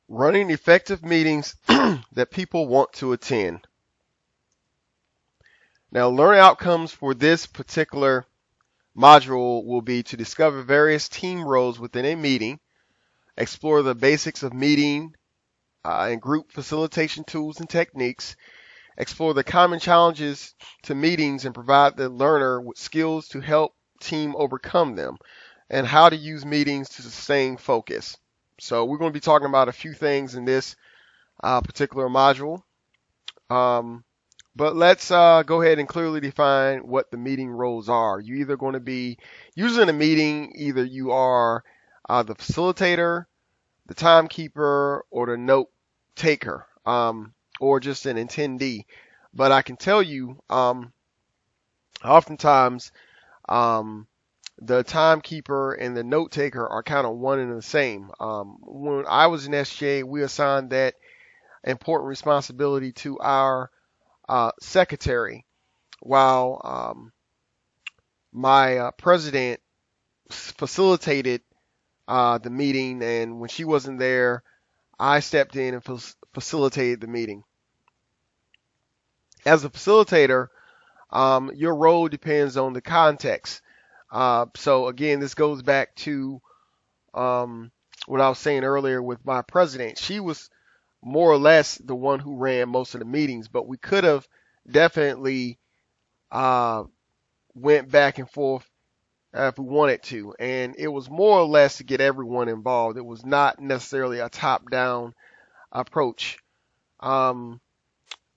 Running effective meetings that people want to attend. Now, learning outcomes for this particular module will be to discover various team roles within a meeting, explore the basics of meeting and group facilitation tools and techniques, explore the common challenges to meetings and provide the learner with skills to help team overcome them, and how to use meetings to sustain focus. So we're going to be talking about a few things in this particular module. But let's go ahead and clearly define what the meeting roles are. You're either going to be using a meeting, either you are the facilitator, the timekeeper, or the note taker, or just an attendee. But I can tell you, oftentimes, the timekeeper and the note taker are kind of one and the same. When I was in SJ, we assigned that important responsibility to our secretary, while my president facilitated the meeting, and when she wasn't there, I stepped in and facilitated the meeting. As a facilitator, your role depends on the context. So again, this goes back to what I was saying earlier with my president. She was more or less the one who ran most of the meetings, but we could have definitely went back and forth if we wanted to. And it was more or less to get everyone involved. It was not necessarily a top-down approach. The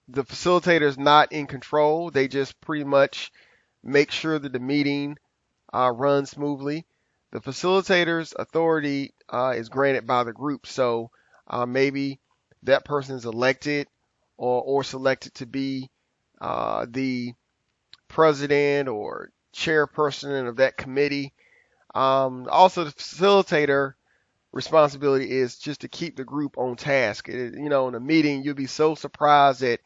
facilitator is not in control. They just pretty much make sure that the meeting runs smoothly. The facilitator's authority is granted by the group. So maybe that person is elected or selected to be the president or chairperson of that committee. Also, the facilitator responsibility is just to keep the group on task. In a meeting, you'll be so surprised at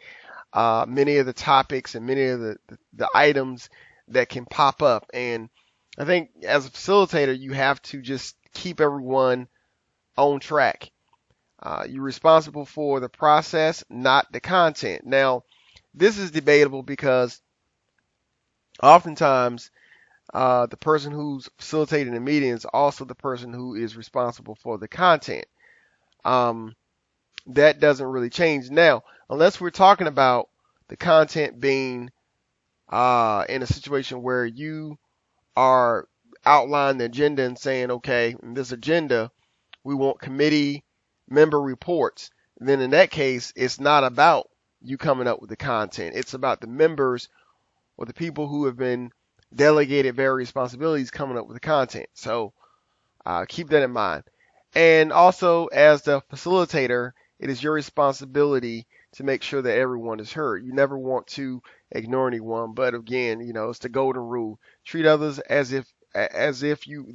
many of the topics and many of the items that can pop up. And I think as a facilitator, you have to just keep everyone on track. You're responsible for the process, not the content. Now, this is debatable because oftentimes the person who's facilitating the meeting is also the person who is responsible for the content. That doesn't really change. Now, unless we're talking about the content being in a situation where you are outlining the agenda and saying, okay, in this agenda, we want committee member reports. Then in that case, it's not about you coming up with the content. It's about the members or the people who have been delegated various responsibilities coming up with the content. So keep that in mind. And also, as the facilitator, it is your responsibility to make sure that everyone is heard. You never want to ignore anyone, but again, it's the golden rule: treat others as if you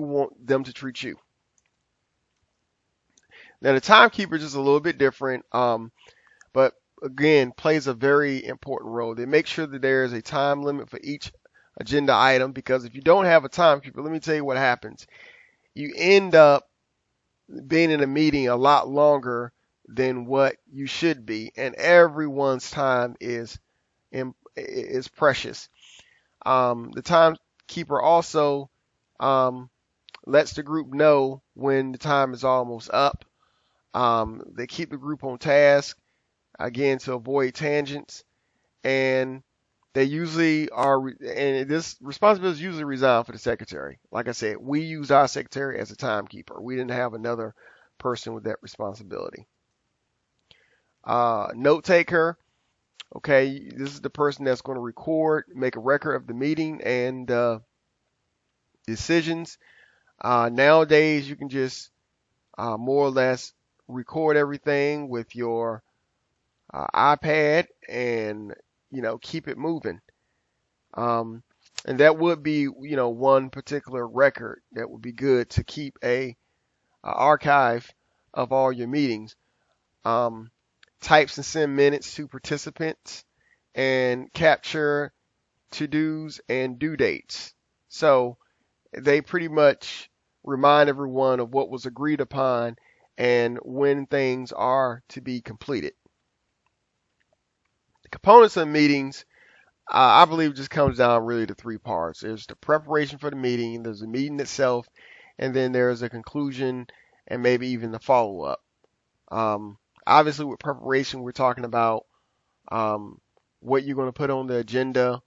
want them to treat you. Now, the timekeeper is just a little bit different, but again, plays a very important role. They make sure that there is a time limit for each agenda item, because if you don't have a timekeeper, let me tell you what happens. You end up being in a meeting a lot longer than what you should be, and everyone's time is precious. The timekeeper also lets the group know when the time is almost up. They keep the group on task, again, to avoid tangents, and they usually are, and this responsibility is usually reserved for the secretary. Like I said, we use our secretary as a timekeeper. We didn't have another person with that responsibility. Note taker. Okay, this is the person that's going to record, make a record of the meeting and decisions. Nowadays, you can just more or less record everything with your iPad and keep it moving. And that would be one particular record that would be good to keep a archive of all your meetings. Types and send minutes to participants, and capture to-dos and due dates. So they pretty much remind everyone of what was agreed upon and when things are to be completed. The components of meetings, I believe, just comes down really to three parts. There's the preparation for the meeting, there's the meeting itself, and then there's a conclusion and maybe even the follow up. Obviously, with preparation, we're talking about what you're going to put on the agenda,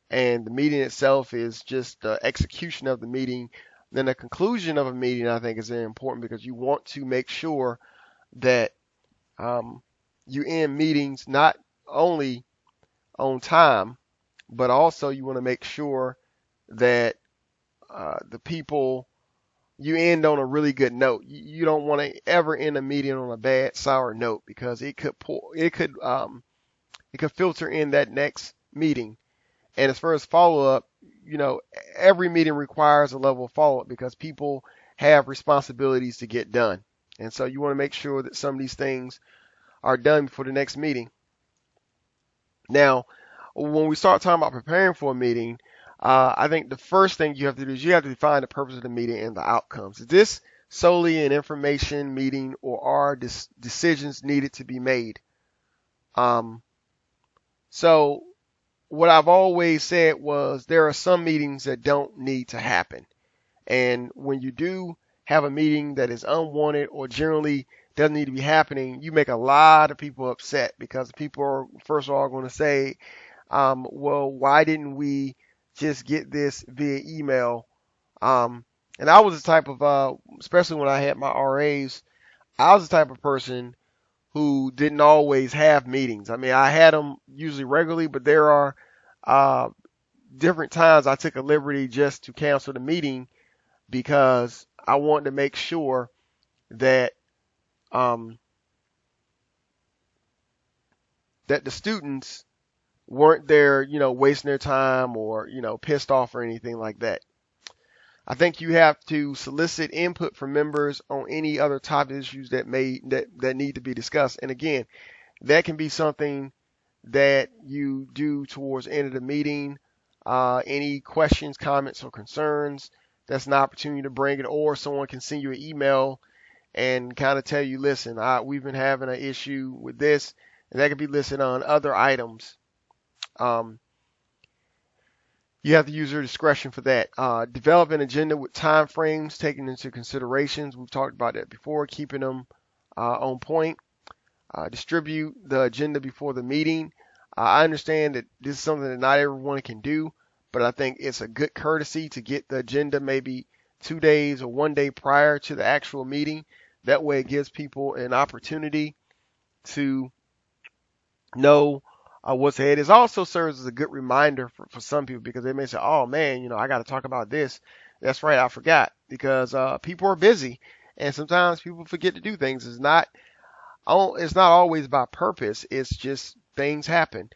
and the meeting itself is just the execution of the meeting. Then the conclusion of a meeting, I think, is very important because you want to make sure that you end meetings not only on time, but also you want to make sure that the people you end on a really good note. You don't want to ever end a meeting on a bad, sour note because it could filter in that next meeting. And as far as follow up, every meeting requires a level of follow up because people have responsibilities to get done. And so you want to make sure that some of these things are done before the next meeting. Now, when we start talking about preparing for a meeting, I think the first thing you have to do is you have to define the purpose of the meeting and the outcomes. Is this solely an information meeting, or are decisions needed to be made? So what I've always said was there are some meetings that don't need to happen. And when you do have a meeting that is unwanted or generally doesn't need to be happening, you make a lot of people upset because people are, first of all, going to say, well, why didn't we just get this via email? And I was the type of, especially when I had my RAs, I was the type of person who didn't always have meetings. I mean, I had them usually regularly, but there are different times I took a liberty just to cancel the meeting because I wanted to make sure that that the students weren't there, wasting their time or, pissed off or anything like that. I think you have to solicit input from members on any other top issues that need to be discussed. And again, that can be something that you do towards the end of the meeting. Any questions, comments, or concerns, that's an opportunity to bring it, or someone can send you an email and kind of tell you, listen, we've been having an issue with this, and that could be listed on other items. You have to use your discretion for that. Develop an agenda with time frames taken into considerations. We've talked about that before, keeping them on point. Distribute the agenda before the meeting. I understand that this is something that not everyone can do, but I think it's a good courtesy to get the agenda maybe 2 days or 1 day prior to the actual meeting. That way it gives people an opportunity to know what's ahead. It also serves as a good reminder for some people because they may say, oh man, I got to talk about this. That's right, I forgot, because people are busy and sometimes people forget to do things. It's not always by purpose. It's just things happen.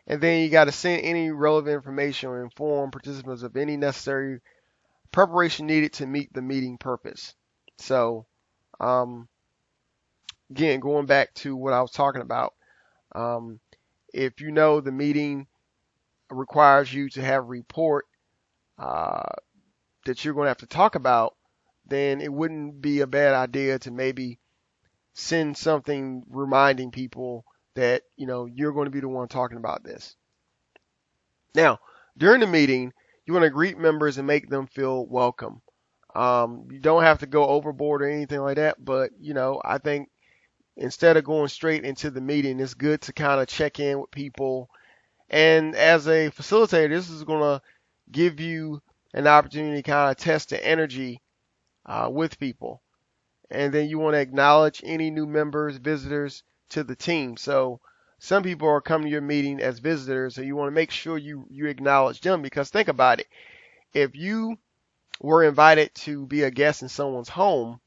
And then you got to send any relevant information or inform participants of any necessary preparation needed to meet the meeting purpose. So, again, going back to what I was talking about, if you know the meeting requires you to have a report that you're going to have to talk about, then it wouldn't be a bad idea to maybe send something reminding people that, you're going to be the one talking about this. Now, during the meeting, you want to greet members and make them feel welcome. You don't have to go overboard or anything like that, but, I think instead of going straight into the meeting, it's good to kind of check in with people. And as a facilitator, this is going to give you an opportunity to kind of test the energy with people. And then you want to acknowledge any new members, visitors to the team. So some people are coming to your meeting as visitors, so you want to make sure you acknowledge them, because think about it. If you were invited to be a guest in someone's home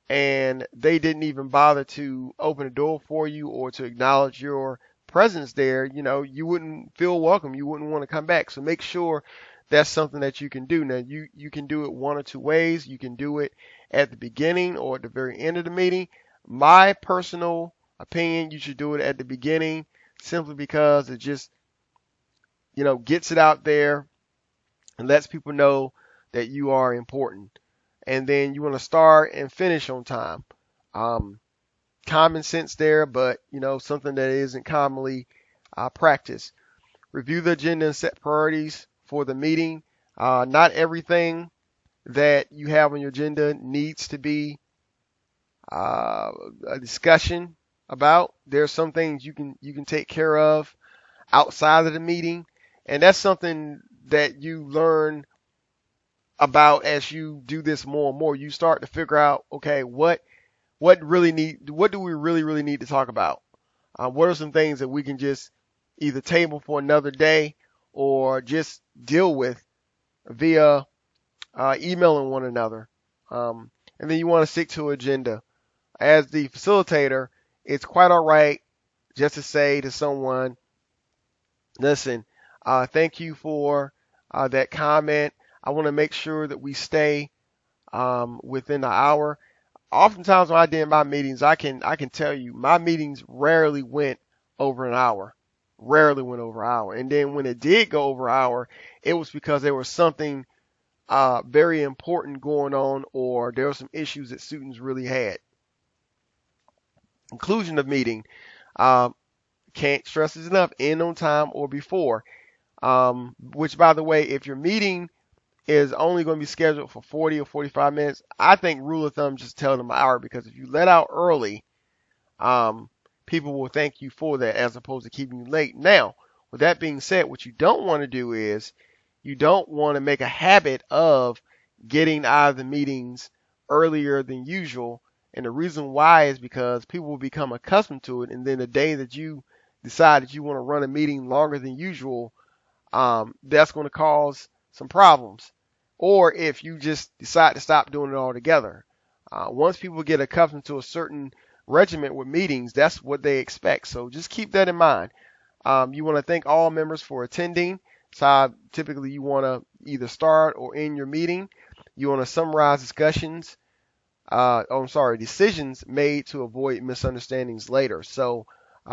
and they didn't even bother to open the door for you or to acknowledge your presence there, you wouldn't feel welcome. You wouldn't want to come back. So make sure that's something that you can do. Now, you can do it one or two ways. You can do it at the beginning or at the very end of the meeting. My personal opinion, you should do it at the beginning, simply because it just, gets it out there and lets people know that you are important. And then you want to start and finish on time. common sense there, but something that isn't commonly practiced. Review the agenda and set priorities for the meeting. Not everything that you have on your agenda needs to be a discussion about. There's some things you can take care of outside of the meeting, and that's something that you learn about as you do this more and more. You start to figure out, okay, what do we really need to talk about? What are some things that we can just either table for another day or just deal with via emailing one another? And then you want to stick to agenda. As the facilitator, it's quite all right just to say to someone, listen, thank you for that comment. I want to make sure that we stay within the hour. Oftentimes when I did my meetings, I can tell you my meetings rarely went over an hour. Rarely went over an hour. And then when it did go over an hour, it was because there was something very important going on, or there were some issues that students really had. Conclusion of meeting. Can't stress this enough. End on time or before. Which, by the way, if your meeting is only going to be scheduled for 40 or 45 minutes, I think rule of thumb, just tell them an hour, because if you let out early, people will thank you for that as opposed to keeping you late. Now, with that being said, what you don't want to do is you don't want to make a habit of getting out of the meetings earlier than usual. And the reason why is because people will become accustomed to it. And then the day that you decide that you want to run a meeting longer than usual, that's going to cause some problems. Or if you just decide to stop doing it altogether. Once people get accustomed to a certain regiment with meetings, that's what they expect. So just keep that in mind. You want to thank all members for attending. So typically you want to either start or end your meeting. You want to summarize decisions made to avoid misunderstandings later. So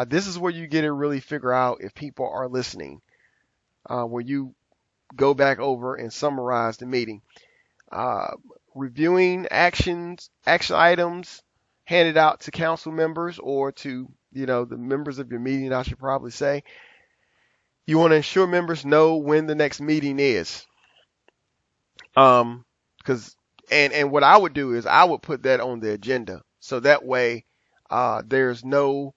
this is where you get to really figure out if people are listening, where you go back over and summarize the meeting. Reviewing action items handed out to council members or to the members of your meeting, I should probably say. You want to ensure members know when the next meeting is. Because and what I would do is I would put that on the agenda, so that way there's no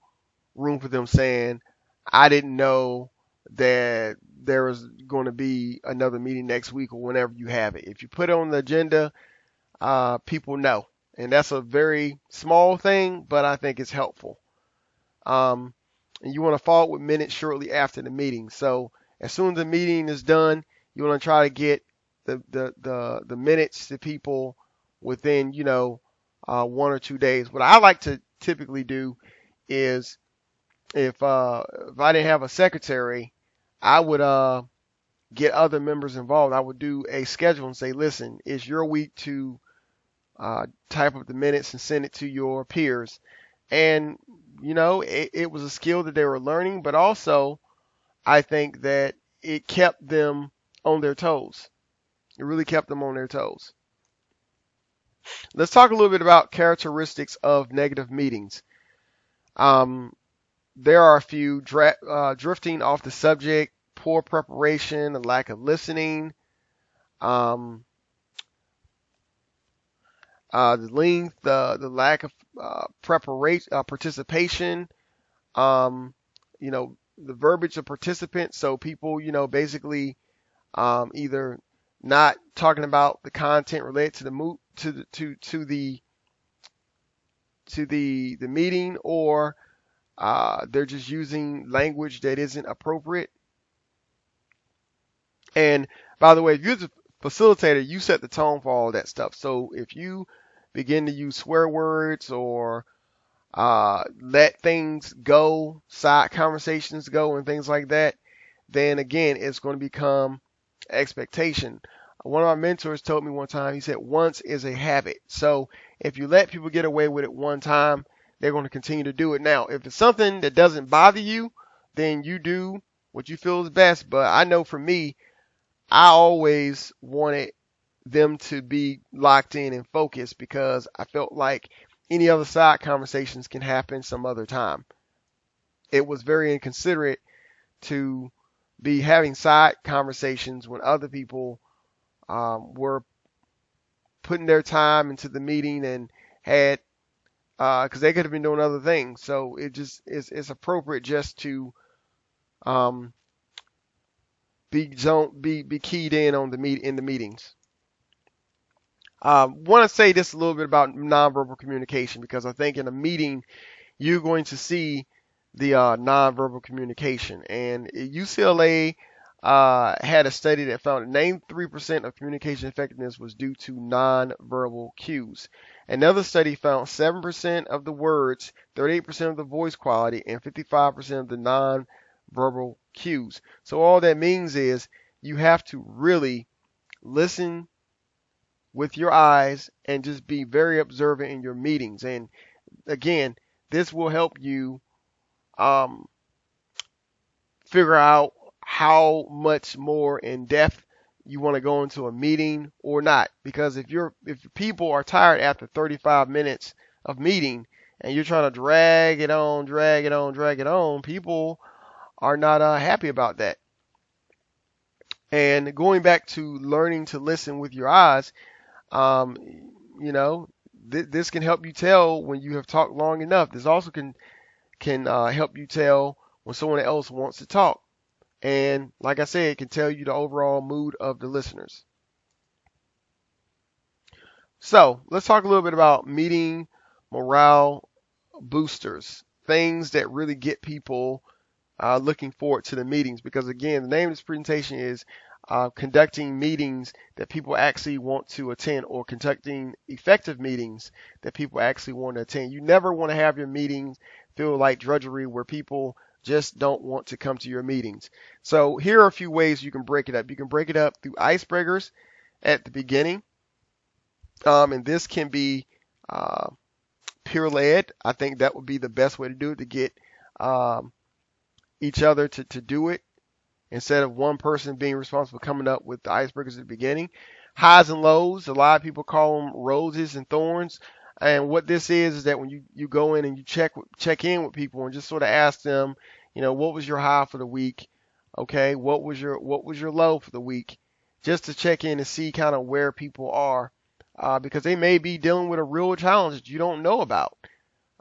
room for them saying, I didn't know that there was going to be another meeting next week or whenever you have it. If you put it on the agenda, people know. And that's a very small thing, but I think it's helpful. And you want to follow up with minutes shortly after the meeting. So as soon as the meeting is done, you want to try to get the minutes to people within 1 or 2 days. What I like to typically do is if I didn't have a secretary, I would get other members involved. I would do a schedule and say, listen, it's your week to type up the minutes and send it to your peers. And it was a skill that they were learning, but also I think that it kept them on their toes. It really kept them on their toes. Let's talk a little bit about characteristics of negative meetings. There are a few: drifting off the subject, poor preparation, a lack of listening, the length, the lack of participation, the verbiage of participants. So people, basically either not talking about the content related to the meeting, or they're just using language that isn't appropriate. And by the way, if you're the facilitator, you set the tone for all of that stuff. So if you begin to use swear words or let things go, side conversations go, and things like that, then again, it's going to become expectation. One of my mentors told me one time, he said, once is a habit. So if you let people get away with it one time, they're going to continue to do it. Now, if it's something that doesn't bother you, then you do what you feel is best. But I know for me, I always wanted them to be locked in and focused, because I felt like any other side conversations can happen some other time. It was very inconsiderate to be having side conversations when other people were putting their time into the meeting and had because they could have been doing other things. So it just it's appropriate just to um, be keyed in on the meetings. Want to say this a little bit about nonverbal communication because I think in a meeting you're going to see the nonverbal communication. And UCLA had a study that found that 93% of communication effectiveness was due to nonverbal cues. Another study found 7% of the words, 38% of the voice quality, and 55% of the nonverbal cues. So all that means is you have to really listen with your eyes and just be very observant in your meetings. And again, this will help you um, figure out how much more in depth you want to go into a meeting or not. Because if people are tired after 35 minutes of meeting and you're trying to drag it on, people are not happy about that. And going back to learning to listen with your eyes, um, you know, this can help you tell when you have talked long enough. This also can help you tell when someone else wants to talk. And like I said, it can tell you the overall mood of the listeners. So let's talk a little bit about meeting morale boosters, things that really get people looking forward to the meetings. Because again, the name of this presentation is conducting meetings that people actually want to attend, or conducting effective meetings that people actually want to attend. You never want to have your meetings feel like drudgery where people just don't want to come to your meetings. So here are a few ways you can break it up. You can break it up through icebreakers at the beginning. And this can be peer led. I think that would be the best way to do it, to get um, each other to do it instead of one person being responsible for coming up with the icebreakers at the beginning. Highs and lows, a lot of people call them roses and thorns. And what this is that when you go in and you check in with people and just sort of ask them, what was your high for the week? Okay, what was your low for the week? Just to check in and see kind of where people are, because they may be dealing with a real challenge that you don't know about.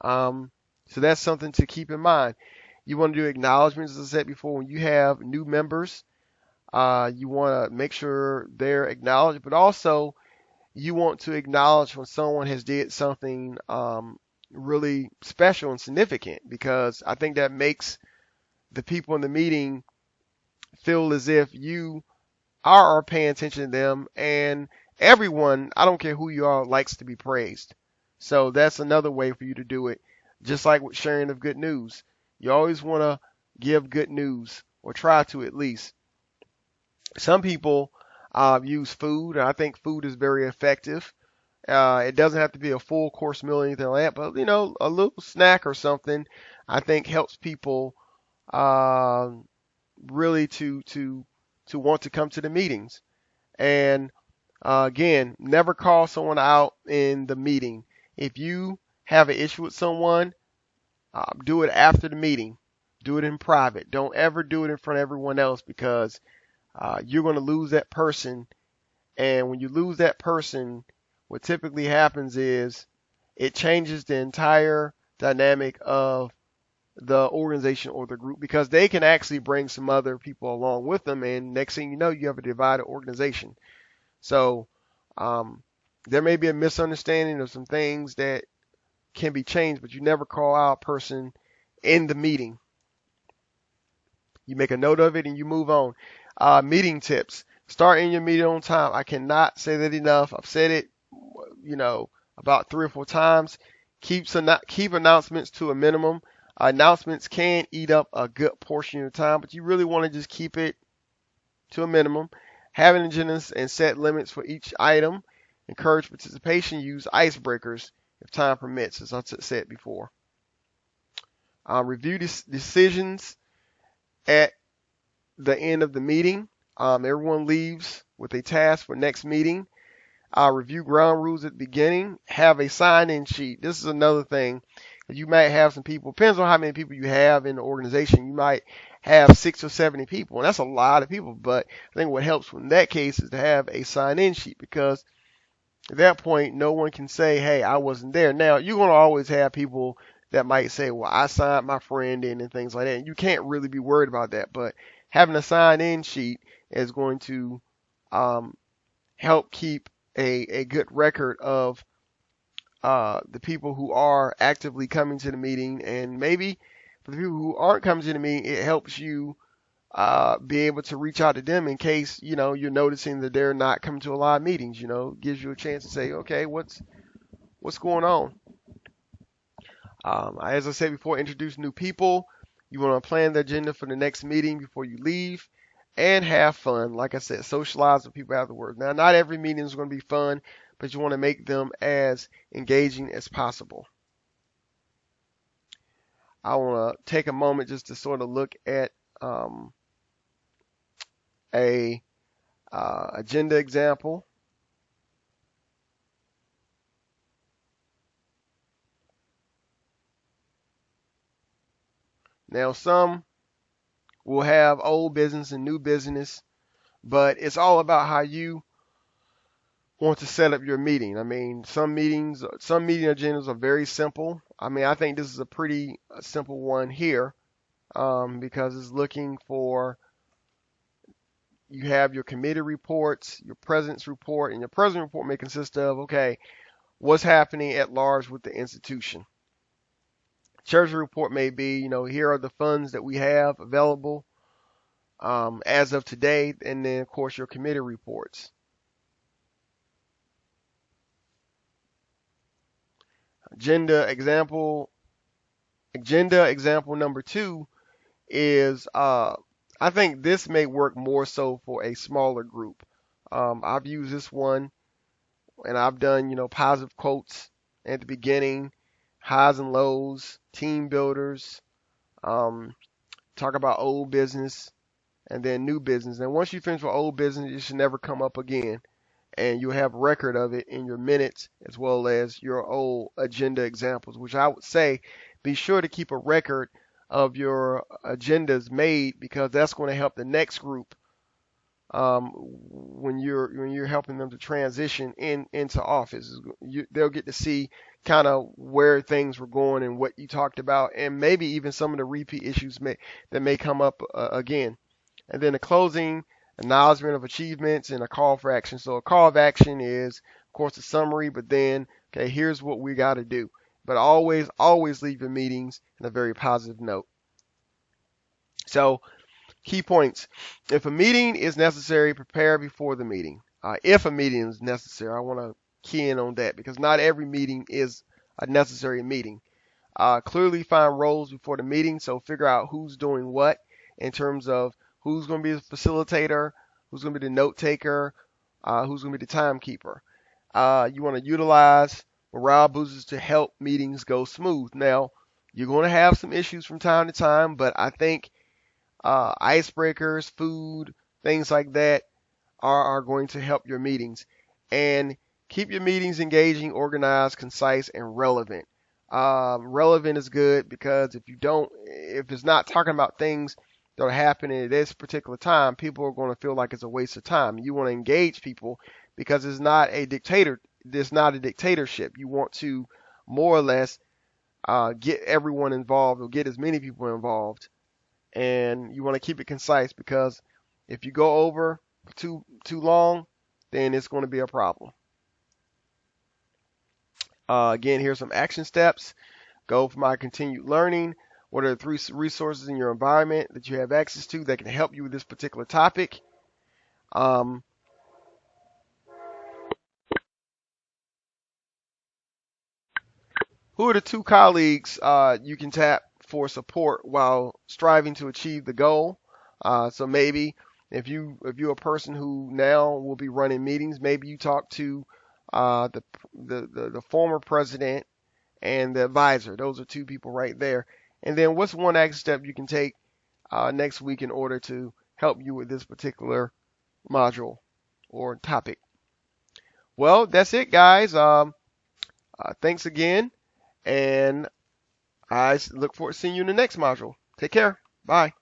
So that's something to keep in mind. You want to do acknowledgments, as I said before, when you have new members. You want to make sure they're acknowledged, but also you want to acknowledge when someone has did something really special and significant, because I think that makes the people in the meeting feel as if you are paying attention to them. And everyone, I don't care who you are, likes to be praised. So that's another way for you to do it. Just like with sharing of good news. You always want to give good news, or try to at least. Some people use food, and I think food is very effective. It doesn't have to be a full course meal or anything like that, but a little snack or something, I think helps people uh, really to want to come to the meetings. And again, never call someone out in the meeting. If you have an issue with someone, do it after the meeting. Do it in private. Don't ever do it in front of everyone else, because you're going to lose that person. And when you lose that person, what typically happens is it changes the entire dynamic of the organization or the group, because they can actually bring some other people along with them. And next thing you know, you have a divided organization. So there may be a misunderstanding of some things that can be changed, but you never call out a person in the meeting. You make a note of it and you move on. Meeting tips. Start in your meeting on time. I cannot say that enough. I've said it, about 3 or 4 times. Keep announcements to a minimum. Announcements can eat up a good portion of your time, but you really want to just keep it to a minimum. Have an agenda and set limits for each item. Encourage participation. Use icebreakers if time permits, as I said before. Review decisions at the end of the meeting. Everyone leaves with a task for next meeting. Review ground rules at the beginning. Have a sign-in sheet. This is another thing. You might have some people, depends on how many people you have in the organization. You might have 6 or 70 people, and that's a lot of people. But I think what helps in that case is to have a sign-in sheet, because at that point, no one can say, hey, I wasn't there. Now, you're going to always have people that might say, well, I signed my friend in and things like that. And you can't really be worried about that. But having a sign-in sheet is going to help keep a good record of the people who are actively coming to the meeting. And maybe for the people who aren't coming to the meeting, it helps you be able to reach out to them in case, you're noticing that they're not coming to a lot of meetings. Gives you a chance to say, okay, what's going on? As I said before, introduce new people. You want to plan the agenda for the next meeting before you leave, and have fun. Like I said, socialize with people afterwards. Now, not every meeting is going to be fun, but you want to make them as engaging as possible. I want to take a moment just to sort of look at a agenda example. Now, some will have old business and new business, but it's all about how you want to set up your meeting. I mean, some meeting agendas are very simple. I mean, I think this is a pretty simple one here, because it's looking for, you have your committee reports, your president's report, and your president's report may consist of, okay, what's happening at large with the institution. Treasury report may be, here are the funds that we have available as of today, and then of course your committee reports. Agenda example number 2 is, I think this may work more so for a smaller group. I've used this one, and I've done, positive quotes at the beginning, highs and lows, team builders, talk about old business, and then new business. And once you finish with old business, it should never come up again. And you'll have record of it in your minutes as well as your old agenda examples, which I would say be sure to keep a record of your agendas made, because that's going to help the next group when you're helping them to transition into office. They'll get to see kind of where things were going and what you talked about, and maybe even some of the repeat issues that may come up again. And then a closing, acknowledgement of achievements, and a call for action. So a call of action is, of course, a summary, but then, okay, here's what we got to do. But always leave your meetings in a very positive note. So, key points. If a meeting is necessary, prepare before the meeting. If a meeting is necessary, I want to key in on that, because not every meeting is a necessary meeting. Clearly find roles before the meeting, so figure out who's doing what in terms of who's going to be the facilitator, who's going to be the note taker, who's going to be the timekeeper. You want to utilize morale boosters to help meetings go smooth. Now, you're going to have some issues from time to time, but I think icebreakers, food, things like that are going to help your meetings. And keep your meetings engaging, organized, concise, and relevant. Relevant is good, because if it's not talking about things that are happening at this particular time, people are going to feel like it's a waste of time. You want to engage people, because it's not a dictatorship. You want to more or less get everyone involved, or get as many people involved. And you want to keep it concise, because if you go over too long, then it's going to be a problem. Again, here's some action steps. Go for my continued learning. What are the 3 resources in your environment that you have access to that can help you with this particular topic? Who are the 2 colleagues you can tap for support while striving to achieve the goal? So maybe if you're a person who now will be running meetings, maybe you talk to the former president and the advisor. Those are 2 people right there. And then what's one action step you can take next week in order to help you with this particular module or topic? Well, that's it, guys. Thanks again, and I look forward to seeing you in the next module. Take care. Bye.